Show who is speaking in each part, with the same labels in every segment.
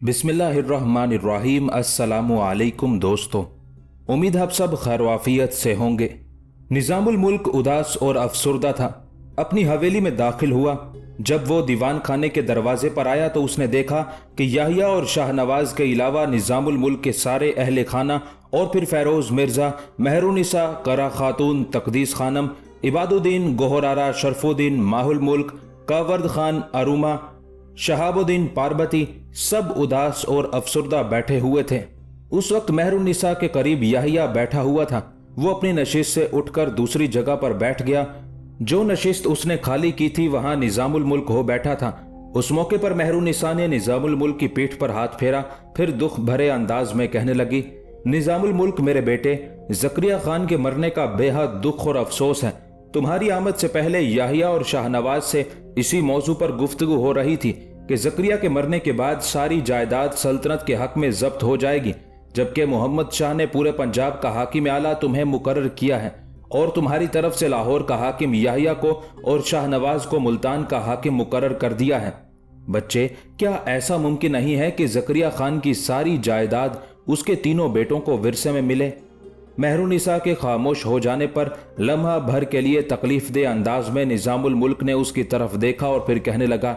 Speaker 1: बिस्मिल्लाहिर्रहमानिर्रहीम। अस्सलामु अलैकुम दोस्तों, उम्मीद आप सब खैरवाफियत से होंगे। निज़ामुल मुल्क उदास और अफसुर्दा था। अपनी हवेली में दाखिल हुआ। जब वो दीवान खाने के दरवाजे पर आया तो उसने देखा कि याहिया और शाहनवाज के अलावा निज़ामुल मुल्क के सारे अहले खाना और फिर फैरोज मिर्जा, मेहरुनिसा, करा खातून, तकदीस खानम, इबादुद्दीन, गोहरारा, शरफुद्दीन, माहुल मुल्क, कावर्द खान, अरुमा, शहाबुद्दीन, पार्बती सब उदास और अफसुर्दा बैठे हुए थे। उस वक्त मेहरुनिसा के करीब याहिया बैठा हुआ था। वो अपनी नशिस्त से उठकर दूसरी जगह पर बैठ गया। जो नशिस्त उसने खाली की थी वहां निज़ामुल मुल्क हो बैठा था। उस मौके पर मेहरुनिसा ने निज़ामुल मुल्क की पीठ पर हाथ फेरा, फिर दुख भरे अंदाज में कहने लगी, निज़ामुल मुल्क मेरे बेटे, ज़करिया खान के मरने का बेहद दुख और अफसोस है। तुम्हारी आमद से पहले याहिया और शाहनवाज से इसी मौजू पर गुफ्तगू हो रही थी कि ज़करिया के मरने के बाद सारी जायदाद सल्तनत के हक में जब्त हो जाएगी, जबकि मोहम्मद शाह ने पूरे पंजाब का हाकिम आला तुम्हें मुकर्रर किया है और तुम्हारी तरफ से लाहौर का हाकिम याहिया को और शाहनवाज को मुल्तान का हाकिम मुकर्रर कर दिया है। बच्चे, क्या ऐसा मुमकिन नहीं है कि ज़करिया खान की सारी जायदाद उसके तीनों बेटों को विरसे में मिले? मेहरुनिसा के खामोश हो जाने पर लम्हा भर के लिए तकलीफ दे अंदाज में निज़ामुल मुल्क ने उसकी तरफ देखा और फिर कहने लगा,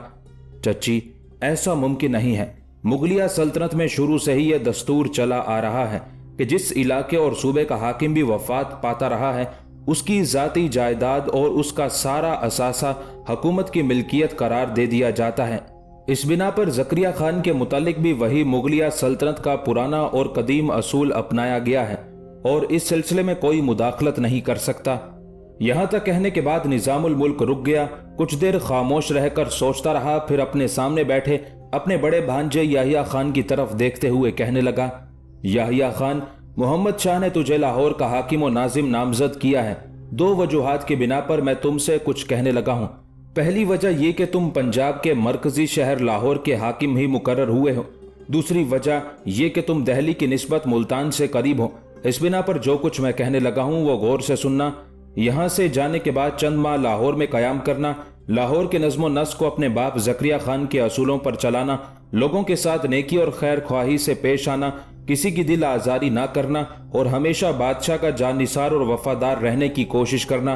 Speaker 1: चची, ऐसा मुमकिन नहीं है। मुगलिया सल्तनत में शुरू से ही यह दस्तूर चला आ रहा है कि जिस इलाके और सूबे का हाकिम भी वफात पाता रहा है उसकी जाती जायदाद और उसका सारा असासा हुकूमत की मिल्कियत करार दे दिया जाता है। इस बिना पर ज़करिया खान के मुतालिक भी वही मुगलिया सल्तनत का पुराना और कदीम असूल अपनाया गया है और इस सिलसिले में कोई मुदाखलत नहीं कर सकता। यहां तक कहने के बाद निज़ामुल मुल्क रुक गया। कुछ देर खामोश रहकर सोचता रहा, फिर अपने सामने बैठे अपने बड़े भांजे याहिया खान की तरफ देखते हुए कहने लगा, याहिया खान, मोहम्मद शाह ने तुझे लाहौर का हाकिम और नाजिम नामजद किया है। दो वजूहात के बिना पर मैं तुमसे कुछ कहने लगा हूं। पहली वजह यह कि तुम पंजाब के मरकजी शहर लाहौर के हाकिम ही मुकर्रर हुए हो। दूसरी वजह यह कि तुम दहली की निस्बत मुल्तान से करीब हो। इस बिना पर जो कुछ मैं कहने लगा हूं वो गौर से सुनना। यहां से जाने के बाद चंद माह लाहौर में कयाम करना, लाहौर के नज़्म नस्क को अपने बाप ज़करिया खान के असूलों पर चलाना, लोगों के साथ नेकी और खैर ख्वाही से पेश आना, किसी की दिल आज़ारी ना करना और हमेशा बादशाह का जानिसार और वफादार रहने की कोशिश करना।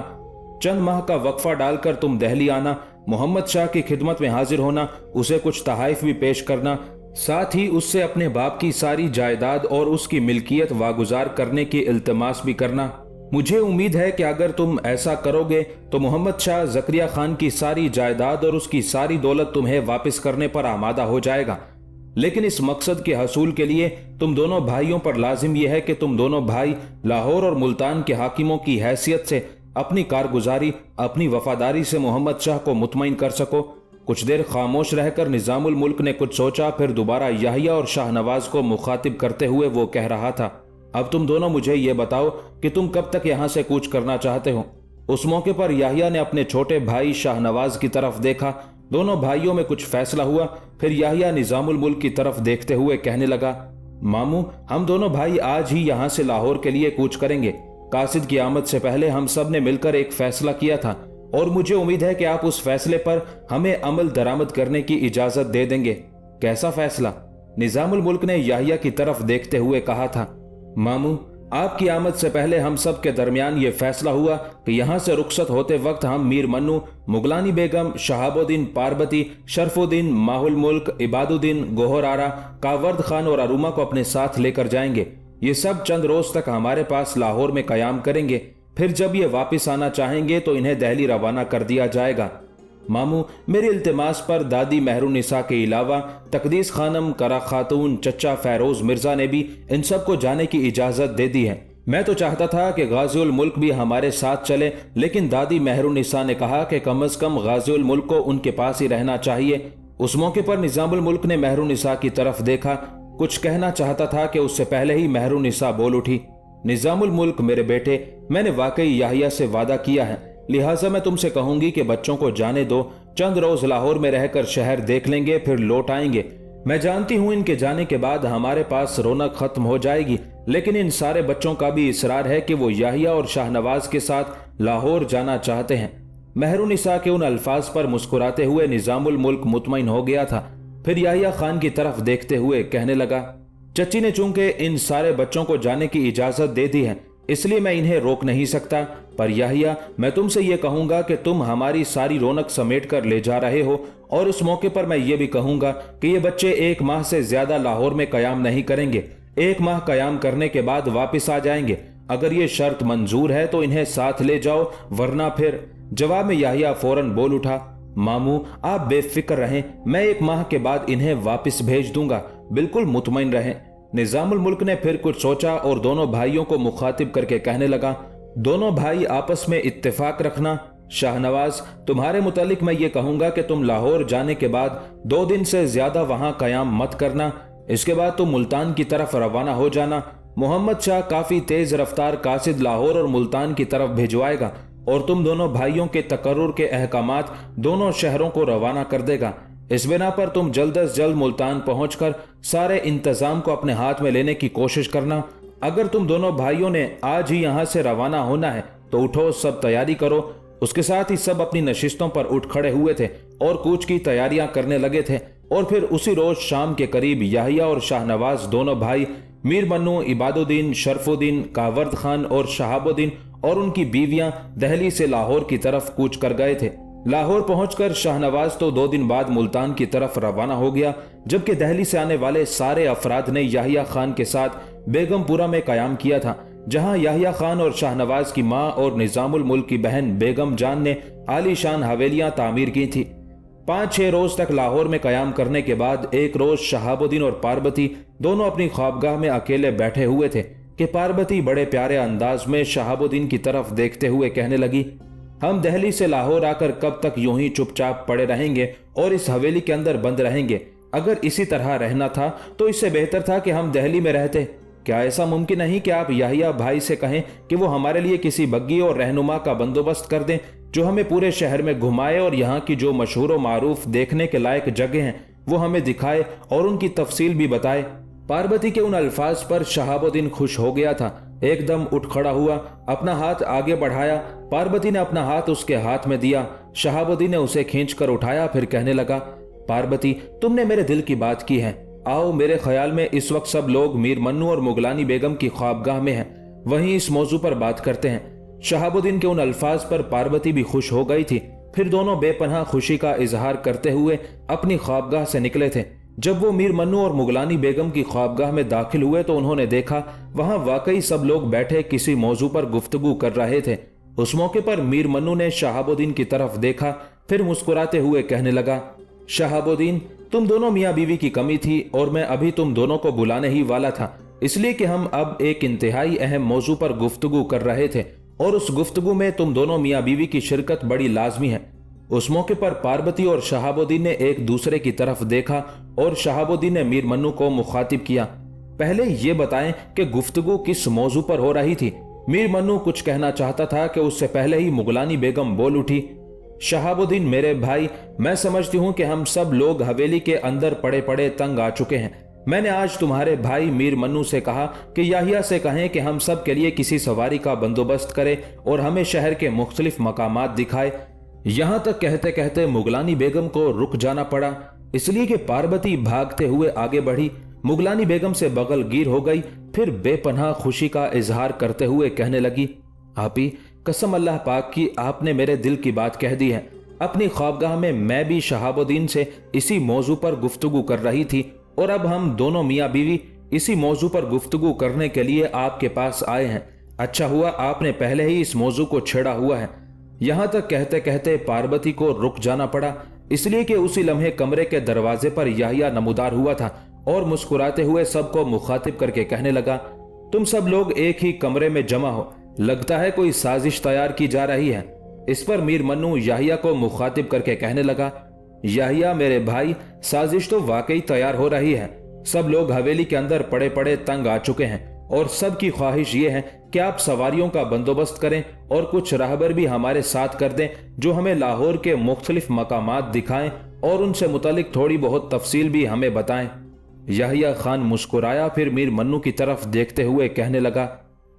Speaker 1: चंद माह का वक्फा डालकर तुम दहली आना, मोहम्मद शाह की खिदमत में हाजिर होना, उसे कुछ तहाइफ भी पेश करना, साथ ही उससे अपने बाप की सारी जायदाद और उसकी मिल्कियत वागुजार करने की इल्तमास भी करना। मुझे उम्मीद है कि अगर तुम ऐसा करोगे तो मोहम्मद शाह ज़करिया खान की सारी जायदाद और उसकी सारी दौलत तुम्हें वापस करने पर आमादा हो जाएगा। लेकिन इस मकसद के हसूल के लिए तुम दोनों भाइयों पर लाजिम यह है कि तुम दोनों भाई लाहौर और मुल्तान के हाकिमों की हैसियत से अपनी कारगुजारी, अपनी वफादारी से मोहम्मद शाह को मुतमईन कर सको। कुछ देर खामोश रहकर निज़ामुल मुल्क ने कुछ सोचा, फिर दोबारा याहिया और शाहनवाज को मुखातिब करते हुए वो कह रहा था, अब तुम दोनों मुझे ये बताओ कि तुम कब तक यहां से कूच करना चाहते हो। उस मौके पर याहिया ने अपने छोटे भाई शाहनवाज की तरफ देखा। दोनों भाइयों में कुछ फैसला हुआ। फिर याहिया निज़ामुल मुल्क की तरफ देखते हुए कहने लगा, मामू, हम दोनों भाई आज ही यहां से लाहौर के लिए कूच करेंगे। कासिद की आमद से पहले हम सब ने मिलकर एक फैसला किया था और मुझे उम्मीद है कि आप उस फैसले पर हमें अमल दरामद करने की इजाजत दे देंगे। कैसा फैसला? निज़ामुल मुल्क ने याहिया की तरफ देखते हुए कहा था, मामू, आपकी आमद से पहले हम सब के दरमियान ये फैसला हुआ कि यहाँ से रुखसत होते वक्त हम मीर मन्नू, मुगलानी बेगम, शहाबुद्दीन, पार्बती, शरफुद्दीन, माहुल मुल्क, इबादुद्दीन, गोहरारा, कावर्द खान और अरुमा को अपने साथ लेकर जाएंगे। ये सब चंद रोज तक हमारे पास लाहौर में कयाम करेंगे। फिर जब ये वापस आना चाहेंगे तो इन्हें दहली रवाना कर दिया जाएगा। मामू, मेरे इल्तिमास पर दादी मेहरुनिसा के अलावा तकदीस खानम, करा खातून, चचा फैरोज मिर्जा ने भी इन सब को जाने की इजाजत दे दी है। मैं तो चाहता था कि गाज़ियुल मुल्क भी हमारे साथ चले, लेकिन दादी मेहरुनिसा ने कहा कि कम अज कम गाज़ियुल मुल्क को उनके पास ही रहना चाहिए। उस मौके पर निज़ामुल मुल्क ने मेहरुनिसा की तरफ देखा। कुछ कहना चाहता था कि उससे पहले ही मेहरुनिसा बोल उठी, निज़ामुल मुल्क मेरे बेटे, मैंने वाकई याहिया से वादा किया है, लिहाजा मैं तुमसे कहूंगी कि बच्चों को जाने दो। चंद रोज लाहौर में रहकर शहर देख लेंगे, फिर लौट आएंगे। मैं जानती हूं इनके जाने के बाद हमारे पास रौनक खत्म हो जाएगी, लेकिन इन सारे बच्चों का भी इसरार है कि वो याहिया और शाहनवाज के साथ लाहौर जाना चाहते हैं। मेहरुनिसा के उन अल्फाज पर मुस्कुराते हुए निजामुल मुल्क मुतमईन हो गया था। फिर याहिया खान की तरफ देखते हुए कहने लगा, चच्ची ने चूंकि इन सारे बच्चों को जाने की इजाजत दे दी है, इसलिए मैं इन्हें रोक नहीं सकता। पर याहिया, मैं तुमसे ये कहूंगा कि तुम हमारी सारी रौनक समेट कर ले जा रहे हो, और उस मौके पर मैं ये भी कहूंगा कि ये बच्चे 1 माह से ज्यादा लाहौर में कयाम नहीं करेंगे। 1 माह कयाम करने के बाद वापस आ जाएंगे। अगर ये शर्त मंजूर है तो इन्हें साथ ले जाओ, वरना फिर। जवाब में याहिया फौरन बोल उठा, मामू आप बेफिक्र रहें, मैं 1 माह के बाद इन्हें वापस भेज दूंगा, बिल्कुल मुतमईन रहें। निजामुल मुल्क ने फिर कुछ सोचा और दोनों भाइयों को मुखातिब करके कहने लगा, दोनों भाई आपस में इत्तेफाक रखना। शाहनवाज, तुम्हारे मुतालिक मैं ये कहूंगा कि तुम लाहौर जाने के बाद 2 दिन से ज्यादा वहां कयाम मत करना। इसके बाद तुम मुल्तान की तरफ रवाना हो जाना। मोहम्मद शाह काफी तेज रफ्तार कासिद लाहौर और मुल्तान की तरफ भिजवाएगा और तुम दोनों भाइयों के तकर्रुर के अहकामात दोनों शहरों को रवाना कर देगा। इस बिना पर तुम जल्द अज जल्द मुल्तान पहुंचकर सारे इंतजाम को अपने हाथ में लेने की कोशिश करना। अगर तुम दोनों भाइयों ने आज ही यहाँ से रवाना होना है तो उठो, सब तैयारी करो। उसके साथ ही सब अपनी नशिस्तों पर उठ खड़े हुए थे और कूच की तैयारियां करने लगे थे। और फिर उसी रोज शाम के करीब याहिया और शाहनवाज दोनों भाई मीर मन्नू, इबादुद्दीन, शरफुद्दीन, कावर्द खान और शहाबुद्दीन और उनकी बीवियां दहली से लाहौर की तरफ कूच कर गए थे। लाहौर पहुंचकर शाहनवाज तो 2 दिन बाद मुल्तान की तरफ रवाना हो गया, जबकि दहली से आने वाले सारे अफराद ने याहिया खान के साथ बेगमपुरा में कयाम किया था, जहां याहिया खान और शाहनवाज की मां और निजामुल मुल्क की बहन बेगम जान ने आलीशान हवेलियां तामीर की थी। 5-6 रोज तक लाहौर में कयाम करने के बाद एक रोज शहाबुद्दीन और पार्वती दोनों अपनी ख्वाबगाह में अकेले बैठे हुए थे कि पार्वती बड़े प्यारे अंदाज में शहाबुद्दीन की तरफ देखते हुए कहने लगी, हम दहली से लाहौर आकर कब तक यूं ही चुपचाप पड़े रहेंगे और इस हवेली के अंदर बंद रहेंगे? अगर इसी तरह रहना था तो इससे बेहतर था कि हम दहली में रहते। क्या ऐसा मुमकिन नहीं कि आप याहिया भाई से कहें कि वो हमारे लिए किसी बग्गी और रहनुमा का बंदोबस्त कर दें जो हमें पूरे शहर में घुमाए और यहाँ की जो मशहूर व मारूफ देखने के लायक जगह हैं वो हमें दिखाए और उनकी तफसील भी बताए। पार्वती के उन अल्फाज पर शहाबुद्दीन खुश हो गया था। एकदम उठ खड़ा हुआ, अपना हाथ आगे बढ़ाया। पार्वती ने अपना हाथ उसके हाथ में दिया। शहाबुद्दीन ने उसे खींचकर उठाया, फिर कहने लगा, पार्वती तुमने मेरे दिल की बात की है। आओ, मेरे ख्याल में इस वक्त सब लोग मीर मन्नू और मुगलानी बेगम की ख्वाबगाह में हैं, वहीं इस मौजू पर बात करते हैं। शहाबुद्दीन के उन अल्फाज पर पार्वती भी खुश हो गई थी। फिर दोनों बेपनाह खुशी का इजहार करते हुए अपनी ख्वाबगाह से निकले थे। जब वो मीर मन्नू और मुगलानी बेगम की ख्वाबगाह में दाखिल हुए तो उन्होंने देखा वहां वाकई सब लोग बैठे किसी मौजू पर गुफ्तगू कर रहे थे। उस मौके पर मीर मन्नू ने शहाबुद्दीन की तरफ देखा, फिर मुस्कुराते हुए कहने लगा, शहाबुद्दीन तुम दोनों मियाँ बीवी की कमी थी और मैं अभी तुम दोनों को बुलाने ही वाला था, इसलिए कि हम अब एक इंतहाई अहम मौजू पर गुफ्तगू कर रहे थे और उस गुफ्तगू में तुम दोनों मियाँ बीवी की शिरकत बड़ी लाजमी है। उस मौके पर पार्वती और शहाबुद्दीन ने एक दूसरे की तरफ देखा और शहाबुद्दीन ने मीर मन्नू को मुखातिब किया, पहले ये बताएं कि गुफ्तगू किस मौजू पर हो रही थी। मीर मन्नू कुछ कहना चाहता था कि उससे पहले ही मुगलानी बेगम बोल उठी, शहाबुद्दीन मेरे भाई, मैं समझती हूँ कि हम सब लोग हवेली के अंदर पड़े पड़े तंग आ चुके हैं। मैंने आज तुम्हारे भाई मीर मन्नू से कहा कि याहिया से कहें कि हम सब के लिए किसी सवारी का बंदोबस्त करे और हमें शहर के मुख्तलिफ मकामात दिखाए। यहाँ तक कहते कहते मुगलानी बेगम को रुक जाना पड़ा, इसलिए कि पार्वती भागते हुए आगे बढ़ी, मुगलानी बेगम से बगल गिर हो गई। फिर बेपनाह खुशी का इजहार करते हुए कहने लगी, आपी कसम अल्लाह पाक की, आपने मेरे दिल की बात कह दी है। अपनी ख्वाबगाह में मैं भी शहाबुद्दीन से इसी मौजू पर गुफ्तगू कर रही थी और अब हम दोनों मियाँ बीवी इसी मौजू पर गुफ्तगू करने के लिए आपके पास आए हैं। अच्छा हुआ आपने पहले ही इस मौजू को छेड़ा हुआ है। यहाँ तक कहते कहते पार्वती को रुक जाना पड़ा, इसलिए कि उसी लम्हे कमरे के दरवाजे पर याहिया नमूदार हुआ था और मुस्कुराते हुए सबको मुखातिब करके कहने लगा, तुम सब लोग एक ही कमरे में जमा हो, लगता है कोई साजिश तैयार की जा रही है। इस पर मीर मन्नू याहिया को मुखातिब करके कहने लगा, याहिया मेरे भाई, साजिश तो वाकई तैयार हो रही है। सब लोग हवेली के अंदर पड़े पड़े तंग आ चुके हैं और सबकी ख्वाहिश ये है कि आप सवारियों का बंदोबस्त करें और कुछ राहबर भी हमारे साथ कर दें जो हमें लाहौर के मुख्तलिफ मकामात दिखाएं और उनसे मुतालिक थोड़ी बहुत तफसील भी हमें बताएं। याहिया खान मुस्कुराया, फिर मीर मन्नू की तरफ देखते हुए कहने लगा,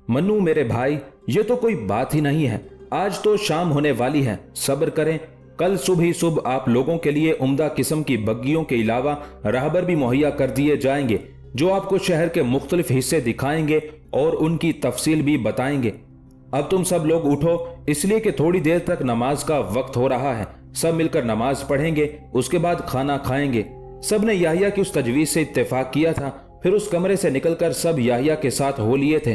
Speaker 1: मन्नू मेरे भाई, ये तो कोई बात ही नहीं है। आज तो शाम होने वाली है, सब्र करें। कल सुबह ही सुबह आप लोगों के लिए उम्दा किस्म की बग्गियों के अलावा राहबर भी मुहैया कर दिए जाएंगे, जो आपको शहर के मुख्तलिफ हिस्से दिखाएंगे और उनकी तफसील भी बताएंगे। अब तुम सब लोग उठो, इसलिए कि थोड़ी देर तक नमाज का वक्त हो रहा है। सब मिलकर नमाज पढ़ेंगे, उसके बाद खाना खाएंगे। सब ने याहिया की उस तजवीज से इत्तेफाक किया था। फिर उस कमरे से निकलकर सब याहिया के साथ हो लिए थे।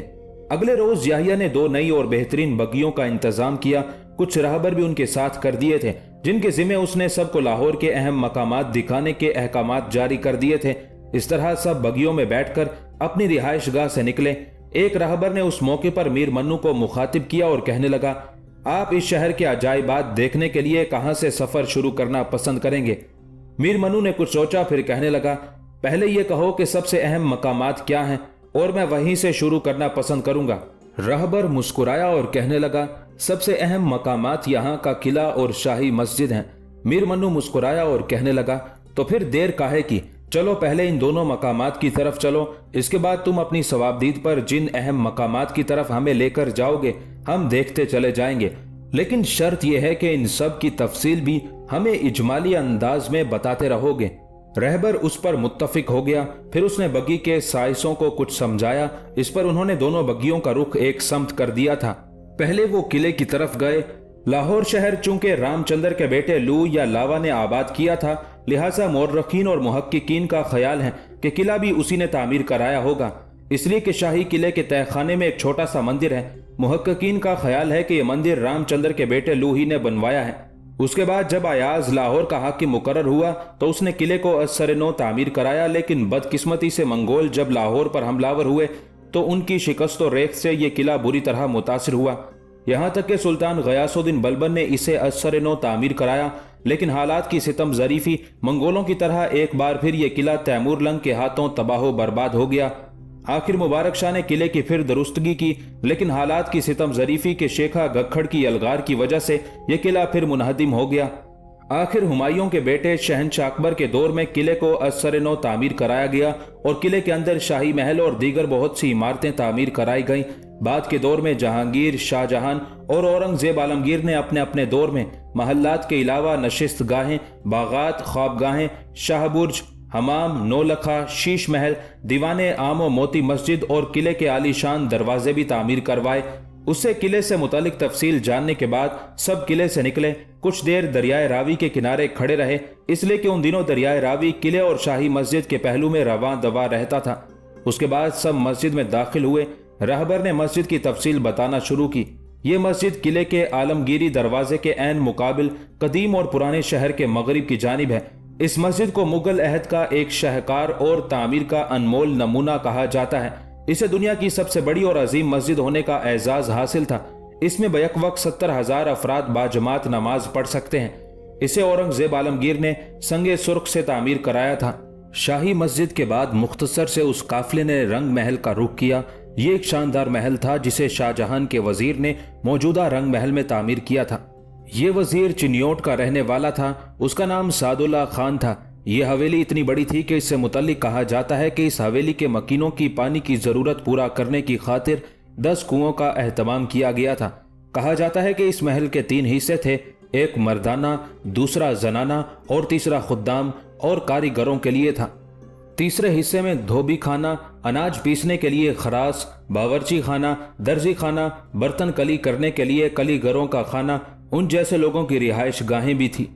Speaker 1: अगले रोज याहिया ने 2 नई और बेहतरीन बग्गियों का इंतजाम किया। कुछ राहबर भी उनके साथ कर दिए थे, जिनके जिम्मे उसने सबको लाहौर के अहम मकामात दिखाने के अहकामात जारी कर दिए थे। इस तरह सब बगियों में बैठकर अपनी रिहाइश गाह से निकले। एक राहबर ने उस मौके पर मीर मन्नू को मुखातिब किया और कहने लगा, आप इस शहर के अजायबात देखने के लिए कहां से सफर शुरू करना पसंद करेंगे? मीर मन्नू ने कुछ सोचा, फिर कहने लगा, पहले यह कहो कि सबसे अहम मकामात क्या हैं और मैं वहीं से शुरू करना पसंद करूंगा। राहबर मुस्कुराया और कहने लगा, सबसे अहम मकामात यहाँ का किला और शाही मस्जिद हैं। मीर मन्नू मुस्कुराया और कहने लगा, तो फिर देर काहे की, चलो पहले इन दोनों मकामात की तरफ चलो, इसके बाद तुम अपनी सवाबदीद पर जिन अहम मकामात की तरफ हमें लेकर जाओगे हम देखते चले जाएंगे। लेकिन शर्त यह है कि इन सब की तफसील भी हमें इजमाली अंदाज में बताते रहोगे। रहबर उस पर मुत्तफिक हो गया। फिर उसने बग्गी के साइसों को कुछ समझाया। इस पर उन्होंने दोनों बग्गियों का रुख एक समत कर दिया था। पहले वो किले की तरफ गए। लाहौर शहर चूंकि रामचंद्र के बेटे लू या लावा ने आबाद किया था, लिहाजा मोर्रखीन और मुहक्किकीन का ख्याल है कि किला भी उसी ने तामीर कराया होगा, इसलिए कि शाही किले के तहखाने में एक छोटा सा मंदिर है। मुहक्किकीन का ख्याल है कि यह मंदिर रामचंद्र के बेटे लू ही ने बनवाया है। उसके बाद जब अयाज लाहौर का हाकिम मुकर्रर हुआ तो उसने किले को असर नो तामीर कराया, लेकिन बदकिस्मती से मंगोल जब लाहौर पर हमलावर हुए तो उनकी शिकस्त और रेख से यह किला बुरी तरह मुतासिर हुआ। यहाँ तक कि सुल्तान गयासुद्दीन बलबन ने इसे असर नो तामीर कराया, लेकिन हालात की सितम जरीफी मंगोलों की तरह एक बार फिर यह किला तैमूर लंग के हाथों तबाह बर्बाद हो गया। आखिर मुबारक शाह ने किले की फिर दुरुस्तगी की, लेकिन हालात की सितम जरीफी के शेखा गखड़ की अलगार की वजह से यह किला फिर मुनहदिम हो गया। आखिर हुमायूं के बेटे शहनशाह अकबर के दौर में किले को असर नो तामीर कराया गया और किले के अंदर शाही महल और दीगर बहुत सी इमारतें तामीर कराई गईं। बाद के दौर में जहांगीर, शाहजहां और औरंगजेब आलमगीर ने अपने अपने दौर में महल्लात के अलावा नशिस्त गाहें, बागात, ख्वाबगाहें, शाहबुर्ज, हमाम, नौलखा, शीश महल, दीवाने आम और मोती मस्जिद और किले के आलीशान दरवाजे भी तामीर करवाए। उससे किले से मुतालिक तफसील जानने के बाद सब किले से निकले। कुछ देर दरियाए रावी के किनारे खड़े रहे, इसलिए कि उन दिनों दरियाए रावी किले और शाही मस्जिद के पहलू में रवां दवा रहता था। उसके बाद सब मस्जिद में दाखिल हुए। रहबर ने मस्जिद की तफसील बताना शुरू की। ये मस्जिद किले के आलमगीरी दरवाजे के ऐन मुकाबिल कदीम और पुराने शहर के मगरिब की जानिब है। इस मस्जिद को मुगल अहद का एक शाहकार और तामीर का अनमोल नमूना कहा जाता है। इसे दुनिया की सबसे बड़ी और अजीम मस्जिद होने का एजाज हासिल था। इसमें बैक वक्त 70,000 अफराद बाजमात नमाज पढ़ सकते हैं। इसे औरंगजेब आलमगीर ने संगे सुर्ख से तामीर कराया था। शाही मस्जिद के बाद मुख्तसर से उस काफिले ने रंग महल का रुख किया। ये एक शानदार महल था जिसे शाहजहां के वजीर ने मौजूदा रंग महल में तामीर किया था। ये वजीर चिन्योट का रहने वाला था। उसका नाम सादुल्ला खान था। यह हवेली इतनी बड़ी थी कि इससे मुतल्लिक कहा जाता है कि इस हवेली के मकीनों की पानी की जरूरत पूरा करने की खातिर 10 कुओं का एहतमाम किया गया था। कहा जाता है कि इस महल के 3 हिस्से थे, एक मर्दाना, दूसरा जनाना और तीसरा खुद्दाम और कारीगरों के लिए था। तीसरे हिस्से में धोबी खाना, अनाज पीसने के लिए खरास, बावर्ची खाना, दर्जी खाना, बर्तन कली करने के लिए कलीगरों का खाना, उन जैसे लोगों की रिहाइश गाहें भी थी।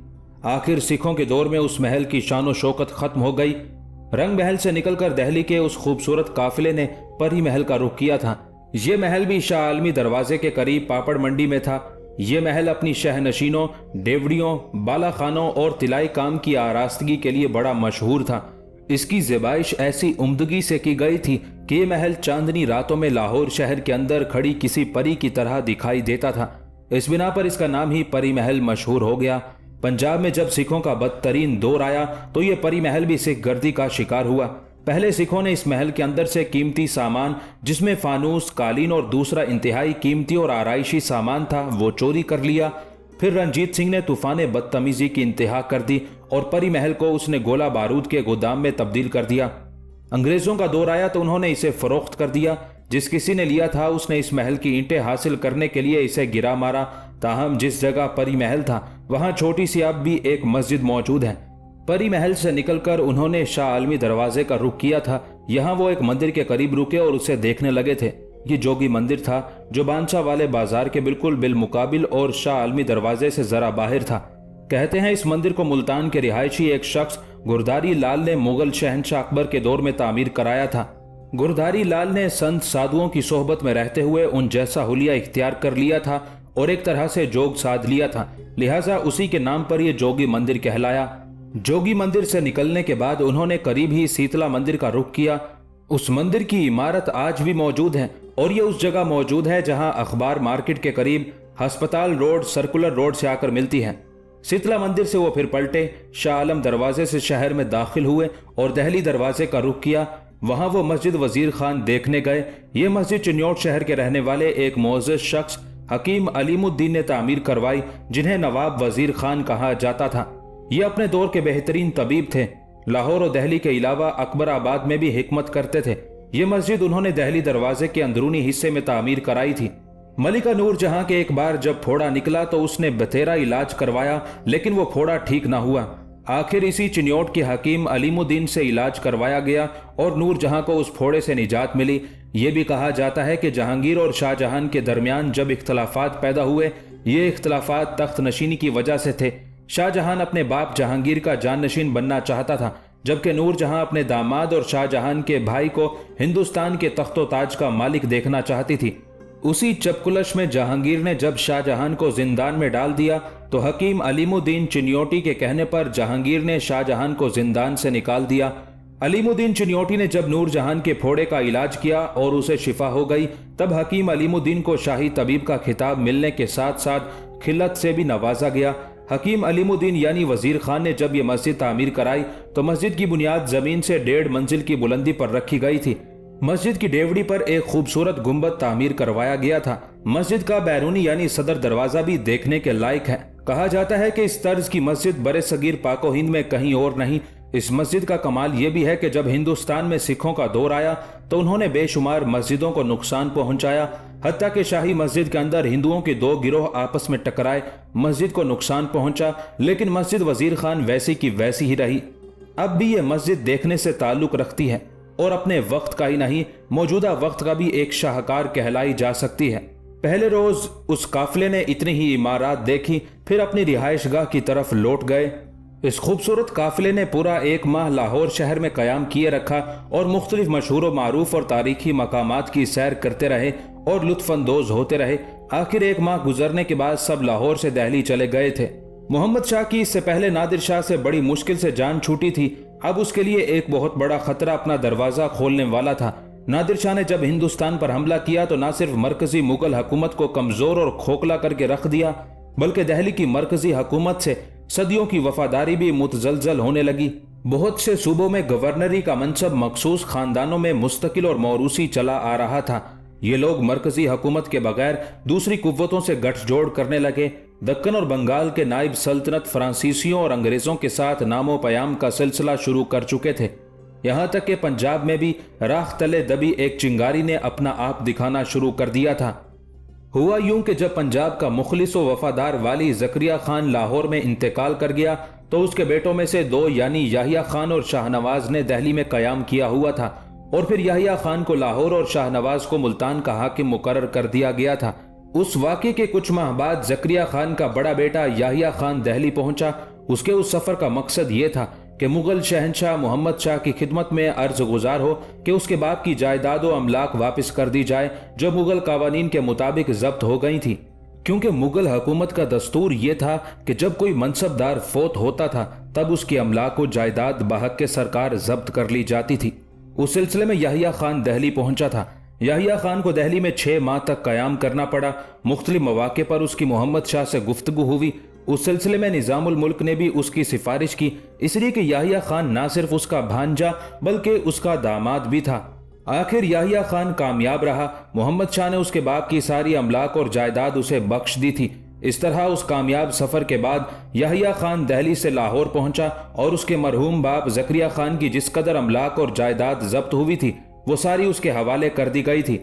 Speaker 1: आखिर सिखों के दौर में उस महल की शानो शौकत खत्म हो गई। रंग महल से निकलकर दहली के उस खूबसूरत काफिले ने परी महल का रुख किया था। ये महल भी शाह आलमी दरवाजे के करीब पापड़ मंडी में था। ये महल अपनी शहनशीनों, डेवड़ियों, बाला खानों और तिलाई काम की आरास्तगी के लिए बड़ा मशहूर था। इसकी ज़ेबाइश ऐसी उम्दगी से की गई थी कि ये महल चांदनी रातों में लाहौर शहर के अंदर खड़ी किसी परी की तरह दिखाई देता था। इस बिना पर इसका नाम ही परी महल मशहूर हो गया। पंजाब में जब सिखों का बदतरीन दौर आया तो ये परी महल भी सिख गर्दी का शिकार हुआ। पहले सिखों ने इस महल के अंदर से कीमती सामान, जिसमें फानूस, कालीन और दूसरा इंतहाई कीमती और आराइशी सामान था, वो चोरी कर लिया। फिर रंजीत सिंह ने तूफान बदतमीजी की इंतहा कर दी और परी महल को उसने गोला बारूद के गोदाम में तब्दील कर दिया। अंग्रेजों का दौर आया तो उन्होंने इसे फरोख्त कर दिया। जिस किसी ने लिया था उसने इस महल की ईंटें हासिल करने के लिए इसे गिरा मारा। ताहम जिस जगह परी महल था वहां छोटी सी अब भी एक मस्जिद मौजूद है। परी महल से निकलकर उन्होंने शाह आलमी दरवाजे का रुख किया था। यहाँ वो एक मंदिर के करीब रुके और उसे देखने लगे थे। ये जोगी मंदिर था जो बांसा वाले बाजार के बिल्कुल बिलमुकाबिल और शाह आलमी दरवाजे से जरा बाहर था। कहते हैं इस मंदिर को मुल्तान के रिहायशी एक शख्स गुरदारी लाल ने मुगल शहंशाह अकबर के दौर में तामीर कराया था। गुरदारी लाल ने संत साधुओं की सोहबत में रहते हुए उन जैसा हुलिया इख्तियार कर लिया था और एक तरह से जोग साध लिया था, लिहाजा उसी के नाम पर यह जोगी मंदिर कहलाया। जोगी मंदिर से निकलने के बाद उन्होंने करीब ही शीतला मंदिर का रुख किया। उस मंदिर की इमारत आज भी मौजूद है और ये उस जगह मौजूद है जहां अखबार मार्केट के करीब हस्पताल रोड सर्कुलर रोड से आकर मिलती है। शीतला मंदिर से वो फिर पलटे, शाह आलम दरवाजे से शहर में दाखिल हुए और दहली दरवाजे का रुख किया। वहां वो मस्जिद वजीर खान देखने गए। ये मस्जिद चिन्योट शहर के रहने वाले एक मोअज़्ज़ज़ शख्स हकीम अलीमुद्दीन ने तामीर करवाई, जिन्हें नवाब वजीर खान कहा जाता था। ये अपने दौर के बेहतरीन तबीब थे। लाहौर और दहली के अलावा अकबराबाद में भी हिकमत करते थे। ये मस्जिद उन्होंने दहली दरवाजे के अंदरूनी हिस्से में तामीर कराई थी। मलिका नूर जहां के एक बार जब फोड़ा निकला तो उसने बतेरा इलाज करवाया, लेकिन वो फोड़ा ठीक ना हुआ। आखिर इसी चिन्योट के हकीम अलीमुद्दीन से इलाज करवाया गया और नूर जहां को उस फोड़े से निजात मिली। ये भी कहा जाता है कि जहांगीर और शाहजहां के दरमियान जब इख्तलाफात पैदा हुए, ये इख्तलाफात तख्त नशीनी की वजह से थे। शाहजहां अपने बाप जहांगीर का जाननशीन बनना चाहता था, जबकि नूर जहां अपने दामाद और शाहजहां के भाई को हिंदुस्तान के तख्तो ताज का मालिक देखना चाहती थी। उसी चपकुलश में जहांगीर ने जब शाहजहां को जिंदान में डाल दिया तो हकीम अलीमुद्दीन चिन्योटी के कहने पर जहांगीर ने शाहजहां को जिंदान से निकाल दिया। अलीमुद्दीन चिन्योटी ने जब नूरजहां के फोड़े का इलाज किया और उसे शिफा हो गई, तब हकीम अलीमुद्दीन को शाही तबीब का खिताब मिलने के साथ साथ खिलत से भी नवाजा गया। हकीम अलीमुद्दीन यानी वजीर खान ने जब ये मस्जिद तामीर कराई तो मस्जिद की बुनियाद जमीन से 1.5 मंजिल की बुलंदी पर रखी गई थी। मस्जिद की डेवड़ी पर एक खूबसूरत गुंबद तामीर करवाया गया था। मस्जिद का बैरूनी यानी सदर दरवाजा भी देखने के लायक है। कहा जाता है कि इस तर्ज की मस्जिद बरे सगीर पाको हिंद में कहीं और नहीं। इस मस्जिद का कमाल यह भी है कि जब हिंदुस्तान में सिखों का दौर आया तो उन्होंने बेशुमार मस्जिदों को नुकसान पहुंचाया, हत्ता कि शाही मस्जिद के अंदर हिंदुओं के 2 गिरोह आपस में टकराए, मस्जिद को नुकसान पहुंचा, लेकिन मस्जिद वजीर खान वैसी की वैसी ही रही। अब भी ये मस्जिद देखने से ताल्लुक रखती है और अपने वक्त का ही नहीं, मौजूदा वक्त का भी एक शाहकार कहलाई जा सकती है। पहले रोज उस काफिले ने इतनी ही इमारत देखी, फिर अपनी रिहाइशगाह की तरफ लौट गए। इस खूबसूरत काफिले ने पूरा 1 माह लाहौर शहर में कयाम किए रखा और मुख्तलिफ मशहूर मारूफ और तारीखी मकामात की सैर करते रहे और लुत्फानंदोज होते रहे। आखिर 1 माह गुजरने के बाद सब लाहौर से दहली चले गए थे। मोहम्मद शाह की इससे पहले नादिर शाह से बड़ी मुश्किल से जान छूटी थी। अब उसके लिए एक बहुत बड़ा खतरा अपना दरवाजा खोलने वाला था। नादिर शाह ने जब हिंदुस्तान पर हमला किया तो न सिर्फ मरकजी मुगल हुकूमत को कमजोर और खोखला करके रख दिया, बल्कि दहली की मरकजी हुकूमत से सदियों की वफादारी भी मुतजलजल होने लगी। बहुत से सूबों में गवर्नरी का मनसब मखसूस खानदानों में मुस्तकिल और मौरूसी चला आ रहा था। ये लोग मरकजी हुकूमत के बगैर दूसरी कुव्वतों से गठजोड़ करने लगे। दक्कन और बंगाल के नायब सल्तनत फ्रांसीसियों और अंग्रेजों के साथ नामो पयाम का सिलसिला शुरू कर चुके थे। यहाँ तक कि पंजाब में भी राख तले दबी एक चिंगारी ने अपना आप दिखाना शुरू कर दिया था। हुआ यूं कि जब पंजाब का मुखलिस व वफादार वाली जकरिया खान लाहौर में इंतकाल कर गया तो उसके बेटों में से 2 यानी याहिया खान और शाहनवाज ने दहली में कयाम किया हुआ था और फिर याहिया खान को लाहौर और शाहनवाज को मुल्तान का हाकिम मुकर्रर कर दिया गया था। उस वाक़े के कुछ माह बाद जकरिया खान का बड़ा बेटा याहिया खान दहली पहुंचा। उसके उस सफर का मकसद ये था कि मुगल शहंशाह मोहम्मद शाह की खिदमत में अर्ज गुजार हो कि उसके बाप की जायदाद व अमलाक वापस कर दी जाए जो मुगल कावानीन के मुताबिक जब्त हो गई थी। क्योंकि मुगल हुकूमत का दस्तूर ये था कि जब कोई मनसबदार फोत होता था तब उसकी अमलाक व जायदाद बहक के सरकार जब्त कर ली जाती थी। उस सिलसिले में याहिया खान दहली पहुंचा था। याहिया खान को दहली में 6 माह तक कयाम करना पड़ा। मुख्तलिफ मौके पर उसकी मोहम्मद शाह से गुफ्तगू हुई। उस सिलसिले में निजामुल मुल्क ने भी उसकी सिफारिश की, इसलिए कि याहिया खान ना सिर्फ उसका भांजा बल्कि उसका दामाद भी था। आखिर याहिया खान कामयाब रहा। मोहम्मद शाह ने उसके बाप की सारी अमलाक और जायदाद उसे बख्श दी थी। اس طرح اس کامیاب سفر کے بعد یحییٰ خان دہلی سے لاہور پہنچا اور اس کے مرحوم باپ زکریا خان کی جس قدر املاک اور جائیداد ضبط ہوئی تھی وہ ساری اس کے حوالے کر دی گئی تھی۔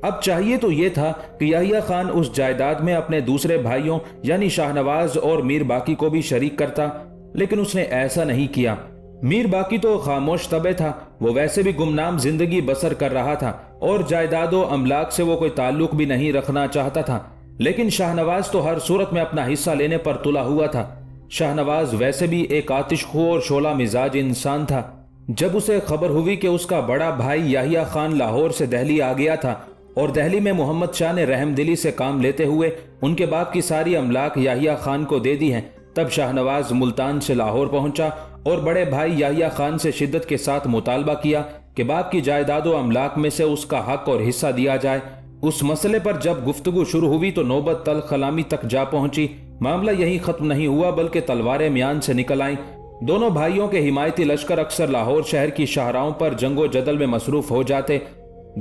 Speaker 1: اب چاہیے تو یہ تھا کہ یحییٰ خان اس جائیداد میں اپنے دوسرے بھائیوں یعنی شاہ نواز اور میر باقی کو بھی شریک کرتا، لیکن اس نے ایسا نہیں کیا۔ میر باقی تو خاموش طبع تھا، وہ ویسے بھی گمنام زندگی بسر کر رہا تھا اور جائیداد و املاک سے وہ کوئی تعلق بھی نہیں رکھنا چاہتا تھا، لیکن شاہ نواز تو ہر صورت میں اپنا حصہ لینے پر تلا ہوا تھا۔ شاہ نواز ویسے بھی ایک آتش خو اور شعلہ مزاج انسان تھا۔ جب اسے خبر ہوئی کہ اس کا بڑا بھائی یحییٰ خان لاہور سے دہلی آ گیا تھا اور دہلی میں محمد شاہ نے رحم دلی سے کام لیتے ہوئے ان کے باپ کی ساری املاک یحییٰ خان کو دے دی ہیں، تب شاہ نواز ملتان سے لاہور پہنچا اور بڑے بھائی یحییٰ خان سے شدت کے ساتھ مطالبہ کیا کہ باپ کی جائیداد و املاک میں سے اس کا حق اور حصہ دیا جائے۔ اس مسئلے پر جب گفتگو شروع ہوئی تو نوبت تلخ کلامی تک جا پہنچی۔ معاملہ یہی ختم نہیں ہوا بلکہ تلواریں میان سے نکل آئیں۔ دونوں بھائیوں کے حمایتی لشکر اکثر لاہور شہر کی شاہراہوں پر جنگ و جدل میں مصروف ہو جاتے۔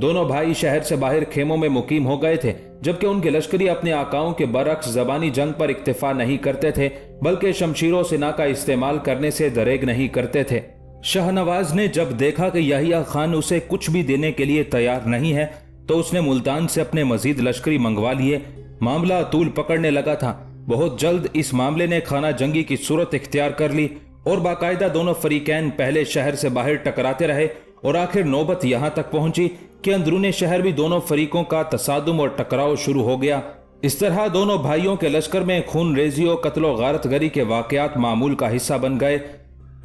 Speaker 1: دونوں بھائی شہر سے باہر خیموں میں مقیم ہو گئے تھے، جبکہ ان کے لشکری اپنے آقاؤں کے برعکس زبانی جنگ پر اکتفا نہیں کرتے تھے بلکہ شمشیر و سنا کا استعمال کرنے سے دریغ نہیں کرتے تھے۔ شاہ نواز نے جب دیکھا کہ یحییٰ خان اسے کچھ بھی دینے کے لیے تیار نہیں ہے تو اس نے ملتان سے اپنے مزید لشکری منگوا لیے۔ معاملہ طول پکڑنے لگا تھا۔ بہت جلد اس معاملے نے خانہ جنگی کی صورت اختیار کر لی اور باقاعدہ دونوں فریقین پہلے شہر سے باہر ٹکراتے رہے اور آخر نوبت یہاں تک پہنچی کہ اندرون شہر بھی دونوں فریقوں کا تصادم اور ٹکراؤ شروع ہو گیا۔ اس طرح دونوں بھائیوں کے لشکر میں خون ریزی و قتل و غارت گری کے واقعات معمول کا حصہ بن گئے۔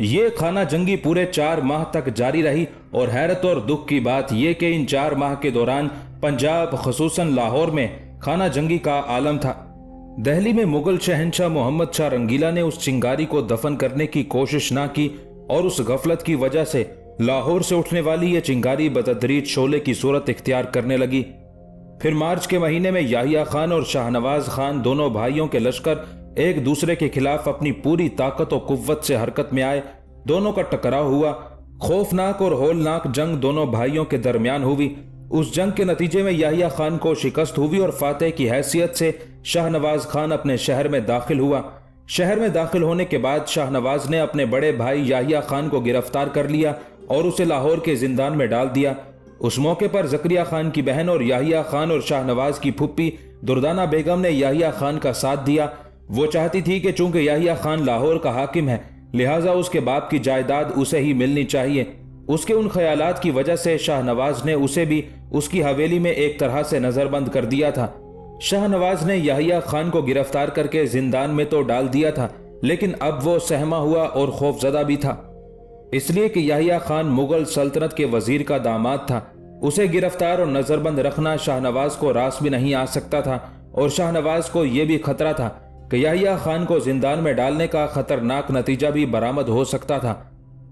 Speaker 1: یہ خانہ جنگی پورے 4 ماہ تک جاری رہی اور حیرت اور دکھ کی بات یہ کہ ان 4 ماہ کے دوران پنجاب خصوصاً لاہور میں خانہ جنگی کا عالم تھا۔ دہلی میں مغل شہنشاہ محمد شاہ رنگیلا نے اس چنگاری کو دفن کرنے کی کوشش نہ کی اور اس غفلت کی وجہ سے لاہور سے اٹھنے والی یہ چنگاری بتدریج شعلے کی صورت اختیار کرنے لگی۔ پھر مارچ کے مہینے میں یحییٰ خان اور شاہ نواز خان دونوں بھائیوں کے لشکر ایک دوسرے کے خلاف اپنی پوری طاقت و قوت سے حرکت میں آئے۔ دونوں کا ٹکراؤ ہوا۔ خوفناک اور ہولناک جنگ دونوں بھائیوں کے درمیان ہوئی۔ اس جنگ کے نتیجے میں یحییٰ خان کو شکست ہوئی اور فاتح کی حیثیت سے شاہ نواز خان اپنے شہر میں داخل ہوا۔ شہر میں داخل ہونے کے بعد شاہ نواز نے اپنے بڑے بھائی یحییٰ خان کو گرفتار کر لیا اور اسے لاہور کے زندان میں ڈال دیا۔ اس موقع پر زکریا خان کی بہن اور یحییٰ خان اور شاہ نواز کی پھپھی دردانہ بیگم نے یحییٰ خان کا ساتھ دیا۔ وہ چاہتی تھی کہ چونکہ یحییٰ خان لاہور کا حاکم ہے لہٰذا اس کے باپ کی جائیداد اسے ہی ملنی چاہیے۔ اس کے ان خیالات کی وجہ سے شاہ نواز نے اسے بھی اس کی حویلی میں ایک طرح سے نظر بند کر دیا تھا۔ شاہ نواز نے یحییٰ خان کو گرفتار کر کے زندان میں تو ڈال دیا تھا لیکن اب وہ سہما ہوا اور خوف زدہ بھی تھا، اس لیے کہ یحییٰ خان مغل سلطنت کے وزیر کا داماد تھا۔ اسے گرفتار اور نظر بند رکھنا شاہ نواز کو راس بھی نہیں آ سکتا تھا اور شاہ نواز کو یہ بھی خطرہ تھا کہ یحییٰ خان کو زندان میں ڈالنے کا خطرناک نتیجہ بھی برآمد ہو سکتا تھا۔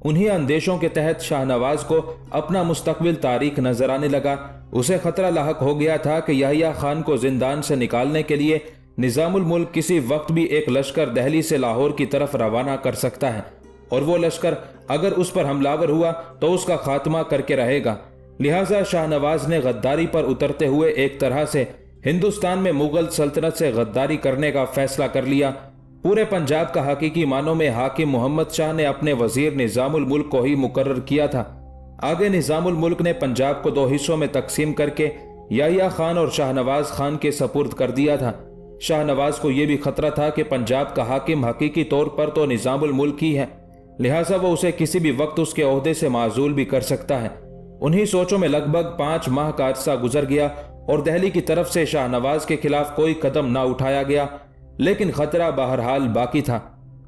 Speaker 1: انہی اندیشوں کے تحت شاہ نواز کو اپنا مستقبل تاریک نظر آنے لگا۔ اسے خطرہ لاحق ہو گیا تھا کہ یحییٰ خان کو زندان سے نکالنے کے لیے نظام الملک کسی وقت بھی ایک لشکر دہلی سے لاہور کی طرف روانہ کر سکتا ہے اور وہ لشکر اگر اس پر حملہ ہوا تو اس کا خاتمہ کر کے رہے گا۔ لہٰذا شاہ نواز نے غداری پر اترتے ہوئے ایک طرح سے ہندوستان میں مغل سلطنت سے غداری کرنے کا فیصلہ کر لیا۔ پورے پنجاب کا حقیقی معنوں میں حاکم محمد شاہ نے اپنے وزیر نظام الملک کو ہی مقرر کیا تھا۔ آگے نظام الملک نے پنجاب کو 2 حصوں میں تقسیم کر کے یحییٰ خان اور شاہ نواز خان کے سپرد کر دیا تھا۔ شاہ نواز کو یہ بھی خطرہ تھا کہ پنجاب کا حاکم حقیقی طور پر تو نظام الملک ہی ہے، لہٰذا وہ اسے کسی بھی وقت اس کے عہدے سے معزول بھی کر سکتا ہے۔ انہی سوچوں میں لگ بھگ 5 ماہ کا عرصہ گزر گیا اور دہلی کی طرف سے شاہ نواز کے خلاف کوئی قدم نہ اٹھایا گیا، لیکن خطرہ بہرحال باقی تھا۔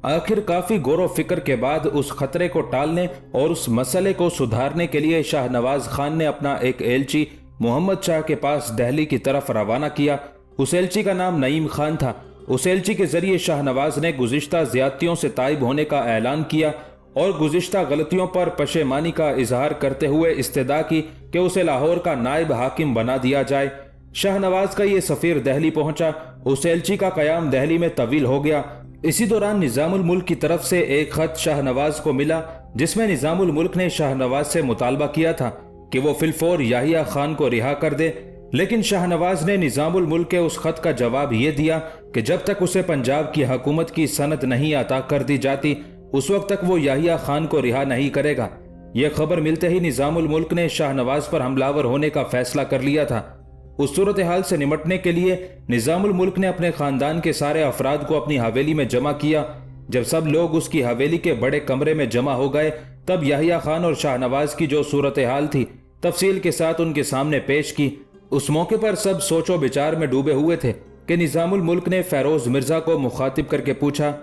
Speaker 1: آخر کافی غور و فکر کے بعد اس خطرے کو ٹالنے اور اس مسئلے کو سدھارنے کے لیے شاہ نواز خان نے اپنا ایک ایلچی محمد شاہ کے پاس دہلی کی طرف روانہ کیا۔ اس ایلچی کا نام نعیم خان تھا۔ اس ایلچی کے ذریعے شاہ نواز نے گزشتہ زیادتیوں سے تائب ہونے کا اعلان کیا اور گزشتہ غلطیوں پر پشیمانی کا اظہار کرتے ہوئے استدعا کی کہ اسے لاہور کا نائب حاکم بنا دیا جائے۔ شاہ نواز کا یہ سفیر دہلی پہنچا۔ اس ایلچی کا قیام دہلی میں طویل ہو گیا۔ اسی دوران نظام الملک کی طرف سے ایک خط شاہ نواز کو ملا جس میں نظام الملک نے شاہ نواز سے مطالبہ کیا تھا کہ وہ فی الفور یحییٰ خان کو رہا کر دے۔ लेकिन शाहनवाज ने निजामुल मुल्क के उस खत का जवाब ये दिया कि जब तक उसे पंजाब की हुकूमत की सनद नहीं अता कर दी जाती उस वक्त तक वो याहिया खान को रिहा नहीं करेगा। यह खबर मिलते ही निजामुल मुल्क ने शाहनवाज पर हमलावर होने का फैसला कर लिया था। उस सूरत हाल से निमटने के लिए निजामुल मुल्क ने अपने खानदान के सारे अफराद को अपनी हवेली में जमा किया। जब सब लोग उसकी हवेली के बड़े कमरे में जमा हो गए तब याहिया खान और शाहनवाज की जो सूरत हाल थी तफसील के साथ उनके सामने पेश की। उस मौके पर सब सोचो विचार में डूबे हुए थे कि निजामुल मुल्क ने फेरोज मिर्जा को मुखातिब करके पूछा,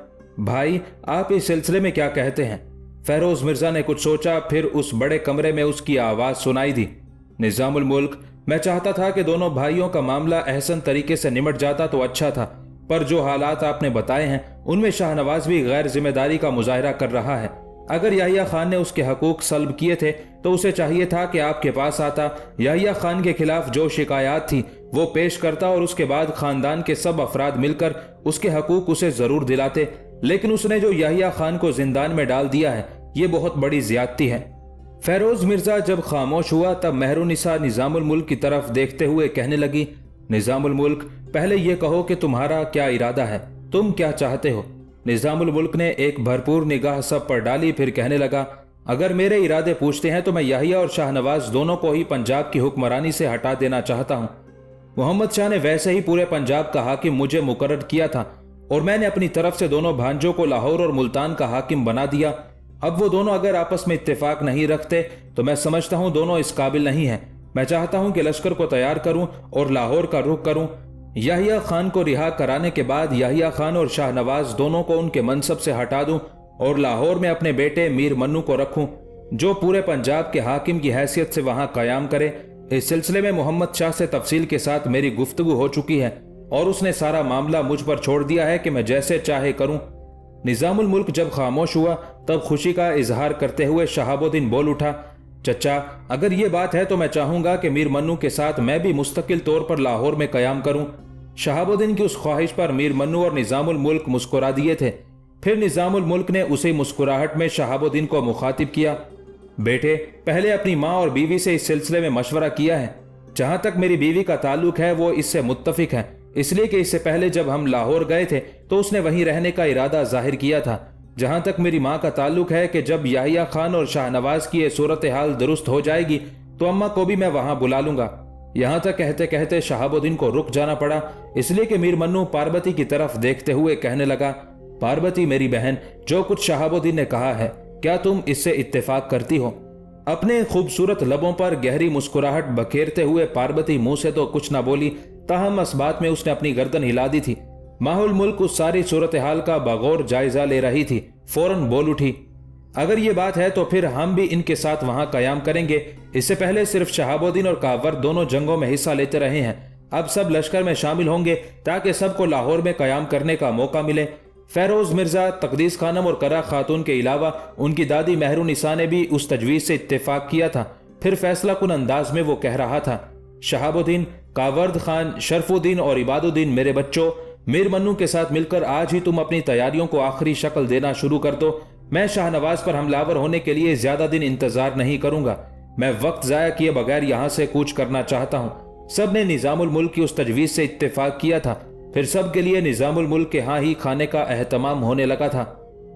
Speaker 1: भाई आप इस सिलसिले में क्या कहते हैं? फेरोज मिर्जा ने कुछ सोचा, फिर उस बड़े कमरे में उसकी आवाज सुनाई दी, निजामुल मुल्क, मैं चाहता था कि दोनों भाइयों का मामला अहसन तरीके से निमट जाता तो अच्छा था, पर जो हालात आपने बताए हैं उनमें शाहनवाज भी गैर जिम्मेदारी का मुजाहरा कर रहा है। अगर याहिया खान ने उसके हकूक सल्ब किए थे तो उसे चाहिए था कि आपके पास आता, याहिया खान के खिलाफ जो शिकायत थी वो पेश करता और उसके बाद खानदान के सब अफराद मिलकर उसके हकूक उसे जरूर दिलाते। लेकिन उसने जो याहिया खान को जिंदान में डाल दिया है ये बहुत बड़ी ज्यादती है। फेरोज मिर्जा जब खामोश हुआ तब मेहरुनिसा निजामुल मुल्क की तरफ देखते हुए कहने लगी, निजामुल मुल्क, पहले ये कहो कि तुम्हारा क्या इरादा है, तुम क्या चाहते हो? निजामुल मुल्क ने एक भरपूर निगाह सब पर डाली, फिर कहने लगा, अगर मेरे इरादे पूछते हैं तो मैं याहिया और शाहनवाज दोनों को ही पंजाब की हुक्मरानी से हटा देना चाहता हूँ। मोहम्मद शाह ने वैसे ही पूरे पंजाब का हाकिम मुझे मुकर्रर किया था और मैंने अपनी तरफ से दोनों भांजों को लाहौर और मुल्तान का हाकिम बना दिया। अब वो दोनों अगर आपस में इत्तेफाक नहीं रखते तो मैं समझता हूँ दोनों इस काबिल नहीं हैं। मैं चाहता हूँ कि लश्कर को तैयार करूँ और लाहौर का रुख करूँ। याहिया खान को रिहा कराने के बाद याहिया खान और शाहनवाज दोनों को उनके मनसब से हटा दूं और लाहौर में अपने बेटे मीर मन्नू को रखूं जो पूरे पंजाब के हाकिम की हैसियत से वहां कयाम करे। इस सिलसिले में मोहम्मद शाह से तफसील के साथ मेरी गुफ्तगू हो चुकी है और उसने सारा मामला मुझ पर छोड़ दिया है कि मैं जैसे चाहे करूं। निजामुल मुल्क जब खामोश हुआ तब खुशी का इजहार करते हुए शहाबुद्दीन बोल उठा, चचा, अगर ये बात है तो मैं चाहूंगा कि मीर मन्नू के साथ मैं भी मुस्तकिल तौर पर लाहौर में कयाम करूं। शहाबुद्दीन की उस ख्वाहिश पर मीर मन्नू और निजामुल मुल्क मुस्कुरा दिए थे। फिर निजामुल मुल्क ने उसी मुस्कुराहट में शहाबुद्दीन को मुखातिब किया, बेटे, पहले अपनी माँ और बीवी से इस सिलसिले में मशवरा किया है। जहां तक मेरी बीवी का ताल्लुक है वो इससे मुत्तफिक है, इसलिए कि इससे पहले जब हम लाहौर गए थे तो उसने वहीं रहने का इरादा जाहिर किया था। जहां तक मेरी माँ का ताल्लुक है कि जब याहिया खान और शाहनवाज की ये सूरत हाल दुरुस्त हो जाएगी तो अम्मा को भी मैं वहां बुला लूंगा। यहां तक कहते कहते शहाबुद्दीन को रुक जाना पड़ा, इसलिए कि मीर मन्नू पार्वती की तरफ देखते हुए कहने लगा, पार्वती मेरी बहन, जो कुछ शहाबुद्दीन ने कहा है क्या तुम इससे इत्तेफाक करती हो? अपने खूबसूरत लबों पर गहरी मुस्कुराहट बखेरते हुए पार्वती मुंह से तो कुछ न बोली, ताहम इस बात में उसने अपनी गर्दन हिला दी थी। माहुल मुल्क उस सारी सूरत हाल का बगौर जायजा ले रही थी। फौरन बोल उठी, अगर ये बात है तो फिर हम भी इनके साथ वहां कयाम करेंगे। इससे पहले सिर्फ शहाबुद्दीन और कावर दोनों जंगों में हिस्सा लेते रहे हैं, अब सब लश्कर में शामिल होंगे ताकि सबको लाहौर में कयाम करने का मौका मिले। फेरोज मिर्जा, तकदीस खानम और करा खातून के अलावा उनकी दादी मेहरुनिसा ने भी उस तजवीज से इत्तेफाक किया था। फिर फैसला कुन अंदाज में वो कह रहा था, शहाबुद्दीन, कावर्द खान, शरफुद्दीन और इबादुद्दीन मेरे बच्चों, मीर मन्नू के साथ मिलकर आज ही तुम अपनी तैयारियों को आखिरी शक्ल देना शुरू कर दो। मैं शाहनवाज पर हमलावर होने के लिए ज्यादा दिन इंतजार नहीं करूंगा। मैं वक्त जाया किए बगैर यहां से कूच करना चाहता हूं। सब ने निजामुल मुल्क की उस तजवीज से इत्तेफाक किया था। फिर सब के लिए निजामुल मुल्क के यहाँ ही खाने का एहतमाम होने लगा था।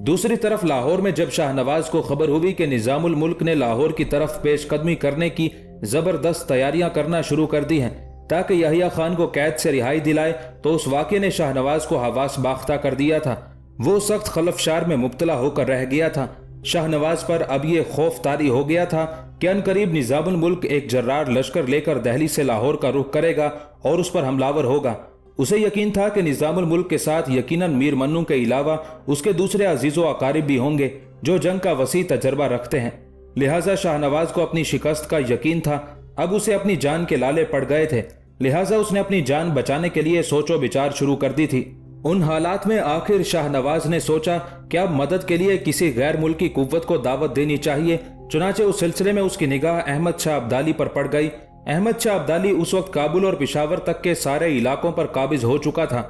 Speaker 1: दूसरी तरफ लाहौर में जब शाहनवाज को खबर हुई कि निजामुल मुल्क ने लाहौर की तरफ पेशकदमी करने की जबरदस्त तैयारियां करना शुरू कर दी हैं ताकि याहिया खान को कैद से रिहाई दिलाए, तो उस वाक़े ने शाहनवाज को हवास बाख्ता कर दिया था। वो सख्त खलफशार में मुब्तला होकर रह गया था। शाहनवाज पर अब ये खौफ तारी हो गया था कि अनकरीब निजामुल मुल्क एक जर्रार लश्कर लेकर दहली से लाहौर का रुख करेगा और उस पर हमलावर होगा। उसे यकीन था कि निजामुल मुल्क के साथ यकीनन मीर मन्नू के अलावा उसके दूसरे अजीजों अकारिब भी होंगे जो जंग का वसी तजर्बा रखते हैं। लिहाजा शाहनवाज को अपनी शिकस्त का यकीन था। अब उसे अपनी जान के लाले पड़ गए थे, लिहाजा उसने अपनी जान बचाने के लिए सोचो विचार शुरू कर दी थी। उन हालात में आखिर शाहनवाज ने सोचा कि अब मदद के लिए किसी गैर मुल्की कुव्वत को दावत देनी चाहिए। चुनाचे उस सिलसिले में उसकी निगाह अहमद शाह अब्दाली पर पड़ गई। अहमद शाह अब्दाली उस वक्त काबुल और पेशावर तक के सारे इलाकों पर काबिज हो चुका था।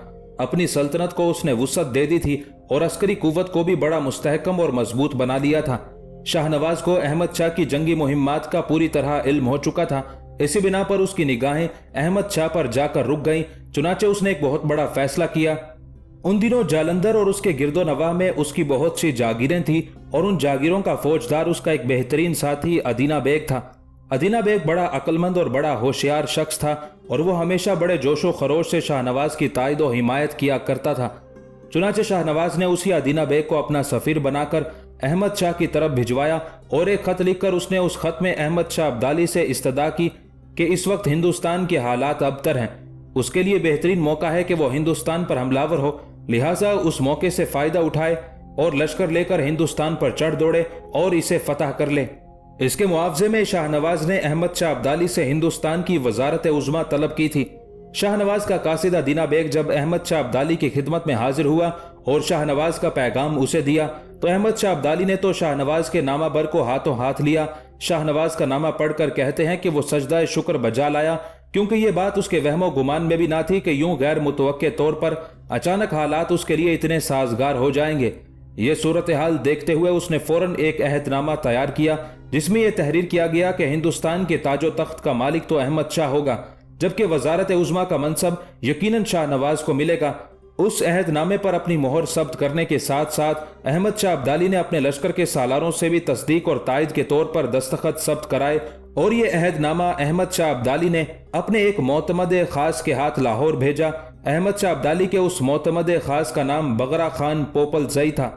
Speaker 1: अपनी सल्तनत को उसने वुसअत दे दी थी और अस्करी कुव्वत को भी बड़ा मुस्तहकम और मजबूत बना लिया था। शाहनवाज को अहमद शाह की जंगी मुहिम्मात का पूरी तरह इल्म हो चुका था, इसी बिना पर उसकी निगाहें अहमद शाह पर जाकर रुक गईं। चुनाचे उसने एक बहुत बड़ा फैसला किया। उन दिनों जालंधर और उसके गिरदो नवाह में उसकी बहुत सी जागीरें थी और उन जागीरों का फौजदार उसका एक बेहतरीन साथी अदीना बेग था। अदीना बेग बड़ा अक्लमंद और बड़ा होशियार शख्स था और वो हमेशा बड़े जोशो खरोश से शाहनवाज की तायद और हिमायत किया करता था। चुनाचे शाहनवाज ने उसी अदीना बेग को अपना सफीर बनाकर अहमद शाह की तरफ भिजवाया और एक खत लिखकर उसने उस खत में अहमद शाह अब्दाली से इस्तदा की कि इस वक्त हिंदुस्तान के हालात अबतर हैं, उसके लिए बेहतरीन मौका है कि वो हिंदुस्तान पर हमलावर हो, लिहाजा उस मौके से फायदा उठाए और लश्कर लेकर हिंदुस्तान पर चढ़ दौड़े और इसे फतह कर ले। इसके मुआवजे में शाहनवाज ने अहमद शाह अब्दाली से हिंदुस्तान की वजारत उज़्मा तलब की थी। शाहनवाज का कासिद अदीना बेग जब अहमद शाह अब्दाली की खिदमत में हाजिर हुआ और शाहनवाज का पैगाम उसे दिया तो अहमद शाह अब्दाली ने तो शाहनवाज के नामा बर को हाथों हाथ लिया। शाहनवाज का नामा पढ़कर कहते हैं कि वो सजदा शुक्र बजा लाया, क्योंकि ये बात उसके वहमो गुमान में भी ना थी कि यूं गैर मुतवक्के तौर पर अचानक हालात उसके लिए इतने साजगार हो जाएंगे। ये सूरत हाल देखते हुए उसने फौरन एक अहदनामा तैयार किया जिसमें यह तहरीर किया गया कि हिंदुस्तान के ताजो तख्त का मालिक तो अहमद शाह होगा, जबकि वजारत उज़्मा का मनसब यकीनन शाहनवाज को मिलेगा। उस अहदनामे पर अपनी मोहर सब्त करने के साथ साथ अहमद शाह अब्दाली ने अपने लश्कर के सालारों से भी तस्दीक और तायद के तौर पर दस्तखत सब्त कराए और ये अहदनामा अहमद शाह अब्दाली ने अपने एक मोतमद खास के हाथ लाहौर भेजा। अहमद शाह अब्दाली के उस मोतमद खास का नाम बगरा खान पोपल जई था।